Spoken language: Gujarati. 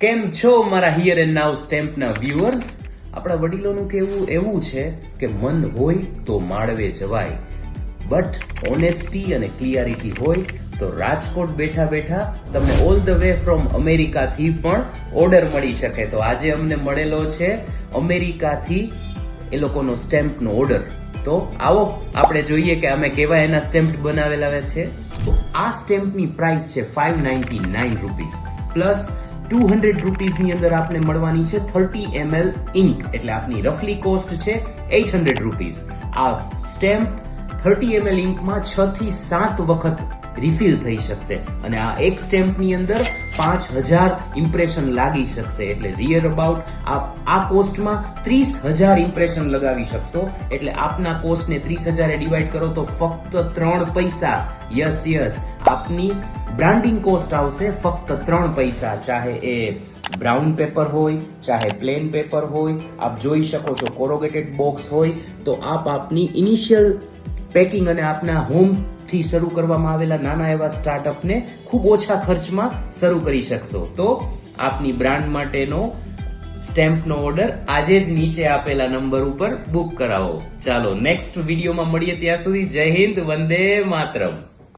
કેમ છો મારા હિયર એન્ડ નાઉ સ્ટેમ્પના વ્યુઅર્સ? આપણા વડીલોનું કહેવું એવું છે કે મન હોય તો માળવે જવાય, બટ ઓનેસ્ટી અને ક્લિયરિટી હોય તો રાજકોટ બેઠા બેઠા તમને ઓલ ધ વે ફ્રોમ અમેરિકાથી પણ ઓર્ડર મળી શકે. તો આજે અમને મળેલો છે અમેરિકાથી એ લોકોનો સ્ટેમ્પનો ઓર્ડર. તો આવો આપણે જોઈએ કે અમે કેવા એના સ્ટેમ્પ બનાવેલા છે. તો આ સ્ટેમ્પની પ્રાઇસ છે 599 રૂપીસ પ્લસ 200 રૂપીસની અંદર આપને મળવાની છે 30 ml ઇન્ક, એટલે આપની રફલી કોસ્ટ છે 800 રૂપીસ. આ સ્ટેમ્પ 30 ml ઇન્કમાં 6 થી 7 વખત રિફિલ થઈ શકશે અને આ એક સ્ટેમ્પની અંદર 5000 ઇમ્પ્રેશન લાગી શકશે. એટલે રિયર અબાઉટ આ કોસ્ટમાં 30000 ઇમ્પ્રેશન લગાવી શકશો. એટલે આપના કોસ્ટને 30000 એ ડિવાઈડ કરો તો ફક્ત 3 પૈસા. યસ આપની બ્રાન્ડિંગ કોસ્ટ આવશે ફક્ત 3 પૈસા. ચાહે એ બ્રાઉન પેપર હોય, ચાહે પ્લેન પેપર હોય, આપ જોઈ શકો છો કોરોગેટેડ બોક્સ હોય, તો આપની ઇનિશિયલ પેકિંગ અને આપના હોમ થી શરૂ કરવામાં આવેલા નાના એવા સ્ટાર્ટઅપને ખૂબ ઓછા ખર્ચમાં શરૂ કરી શકશો. તો આપની બ્રાન્ડ માટેનો સ્ટેમ્પનો ઓર્ડર આજે જ નીચે આપેલા નંબર ઉપર બુક કરાવો. ચાલો નેક્સ્ટ વિડીયોમાં મળીએ, ત્યાં સુધી જય હિન્દ, વંદે માતરમ.